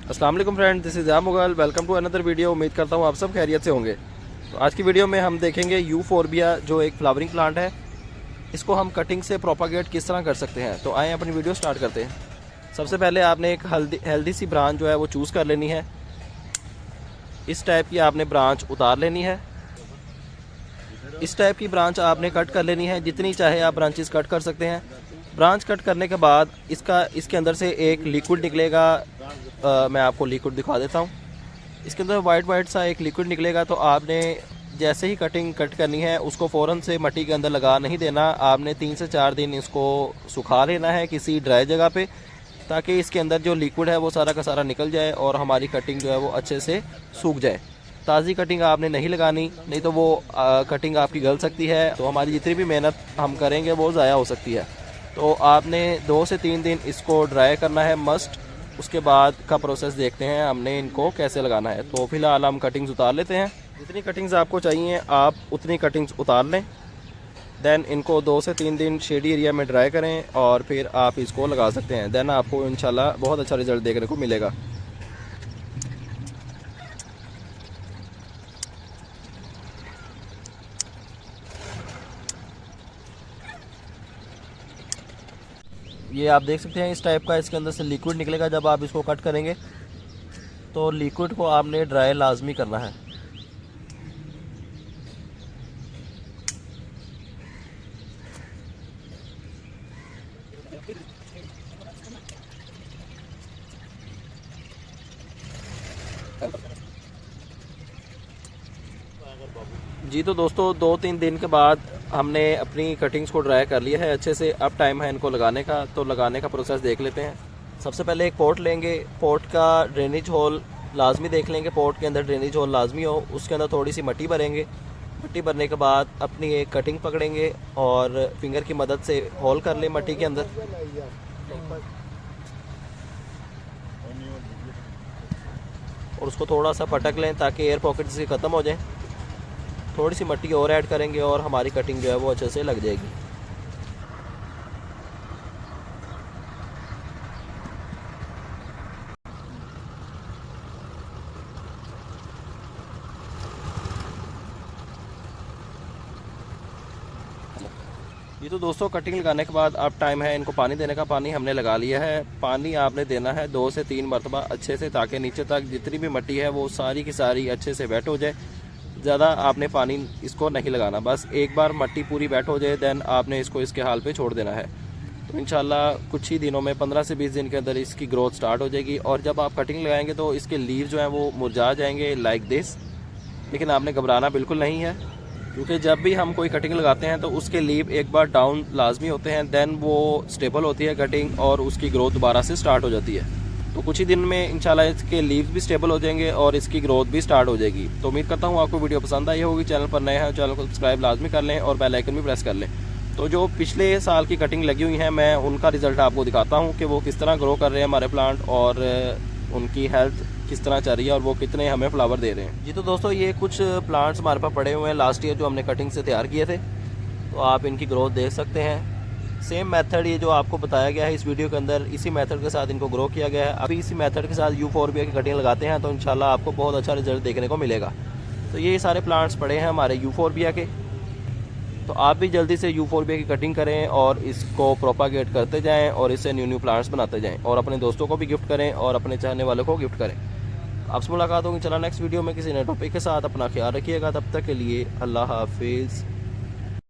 अस्सलाम वालेकुम friend, this is Mughal. Welcome to another video. उम्मीद करता हूँ आप सब खैरियत से होंगे। तो आज की वीडियो में हम देखेंगे यूफोरबिया जो एक फ्लावरिंग प्लांट है, इसको हम कटिंग से प्रोपागेट किस तरह कर सकते हैं। तो आए अपनी वीडियो स्टार्ट करते हैं। सबसे पहले आपने एक हेल्दी सी ब्रांच जो है वो चूज़ कर लेनी है। इस टाइप की आपने ब्रांच उतार लेनी है। इस टाइप की ब्रांच आपने कट कर लेनी है, जितनी चाहे आप ब्रांचेस कट कर सकते हैं। ब्रांच कट करने के बाद इसके अंदर से एक लिक्विड निकलेगा। मैं आपको लिक्विड दिखा देता हूँ। इसके अंदर वाइट सा एक लिक्विड निकलेगा। तो आपने जैसे ही कटिंग कट करनी है उसको फ़ौरन से मिट्टी के अंदर लगा नहीं देना। आपने 3 से 4 दिन इसको सुखा लेना है किसी ड्राई जगह पे, ताकि इसके अंदर जो लिक्विड है वो सारा का सारा निकल जाए और हमारी कटिंग जो है वो अच्छे से सूख जाए। ताज़ी कटिंग आपने नहीं लगानी, नहीं तो वो कटिंग आपकी गल सकती है। तो हमारी जितनी भी मेहनत हम करेंगे वो ज़ाया हो सकती है। तो आपने 2 से 3 दिन इसको ड्राई करना है मस्ट। उसके बाद का प्रोसेस देखते हैं हमने इनको कैसे लगाना है। तो फ़िलहाल हम कटिंग्स उतार लेते हैं। जितनी कटिंग्स आपको चाहिए आप उतनी कटिंग्स उतार लें। देन इनको 2 से 3 दिन शेडी एरिया में ड्राई करें और फिर आप इसको लगा सकते हैं। देन आपको इंशाल्लाह बहुत अच्छा रिज़ल्ट देखने को मिलेगा। ये आप देख सकते हैं इस टाइप का इसके अंदर से लिक्विड निकलेगा। जब आप इसको कट करेंगे तो लिक्विड को आपने ड्राई लाजमी करना है। जी तो दोस्तों 2-3 दिन के बाद हमने अपनी कटिंग्स को ड्राई कर लिया है अच्छे से। अब टाइम है इनको लगाने का। तो लगाने का प्रोसेस देख लेते हैं। सबसे पहले एक पॉट लेंगे। पॉट का ड्रेनेज होल लाजमी देख लेंगे, पॉट के अंदर ड्रेनेज होल लाजमी हो। उसके अंदर थोड़ी सी मिट्टी भरेंगे। मिट्टी भरने के बाद अपनी एक कटिंग पकड़ेंगे और फिंगर की मदद से होल कर लें मिट्टी के अंदर। और उसको थोड़ा सा पटक लें ताकि एयर पॉकेट से ख़त्म हो जाए। थोड़ी सी मिट्टी और ऐड करेंगे और हमारी कटिंग जो है वो अच्छे से लग जाएगी। ये तो दोस्तों कटिंग लगाने के बाद अब टाइम है इनको पानी देने का। पानी हमने लगा लिया है। पानी आपने देना है 2 से 3 मरतबा अच्छे से, ताकि नीचे तक जितनी भी मिट्टी है वो सारी की सारी अच्छे से वेट हो जाए। ज़्यादा आपने पानी इसको नहीं लगाना, बस एक बार मिट्टी पूरी वेट हो जाए देन आपने इसको इसके हाल पे छोड़ देना है। तो इंशाल्लाह कुछ ही दिनों में 15 से 20 दिन के अंदर इसकी ग्रोथ स्टार्ट हो जाएगी। और जब आप कटिंग लगाएंगे तो इसके लीव जो हैं वो मुरझा जाएंगे लाइक दिस। लेकिन आपने घबराना बिल्कुल नहीं है, क्योंकि जब भी हम कोई कटिंग लगाते हैं तो उसके लीव एक बार डाउन लाजमी होते हैं। देन वो स्टेबल होती है कटिंग और उसकी ग्रोथ दोबारा से स्टार्ट हो जाती है। तो कुछ ही दिन में इंशाल्लाह इसके लीव्स भी स्टेबल हो जाएंगे और इसकी ग्रोथ भी स्टार्ट हो जाएगी। तो उम्मीद करता हूँ आपको वीडियो पसंद आई होगी। चैनल पर नए हैं, चैनल को सब्सक्राइब लाजमी कर लें और बेल आइकन भी प्रेस कर लें। तो जो पिछले साल की कटिंग लगी हुई हैं मैं उनका रिज़ल्ट आपको दिखाता हूँ कि वो किस तरह ग्रो कर रहे हैं हमारे प्लांट, और उनकी हेल्थ किस तरह चल रही है और वो कितने हमें फ्लावर दे रहे हैं। जी तो दोस्तों ये कुछ प्लांट्स हमारे पास पड़े हुए हैं लास्ट ईयर जो हमने कटिंग से तैयार किए थे। तो आप इनकी ग्रोथ देख सकते हैं। सेम मेथड ये जो आपको बताया गया है इस वीडियो के अंदर, इसी मेथड के साथ इनको ग्रो किया गया है। अभी इसी मेथड के साथ यूफोरबिया की कटिंग लगाते हैं तो इंशाल्लाह आपको बहुत अच्छा रिजल्ट देखने को मिलेगा। तो ये सारे प्लांट्स पड़े हैं हमारे यूफोरबिया के। तो आप भी जल्दी से यूफोरबिया की कटिंग करें और इसको प्रोपागेट करते जाएँ और इससे न्यू प्लांट्स बनाते जाएँ और अपने दोस्तों को भी गिफ्ट करें और अपने चाहने वालों को गिफ्ट करें। आपसे मुलाकात होगी चला नेक्स्ट वीडियो में किसी नए टॉपिक के साथ। अपना ख्याल रखिएगा। तब तक के लिए अल्लाह हाफिज़।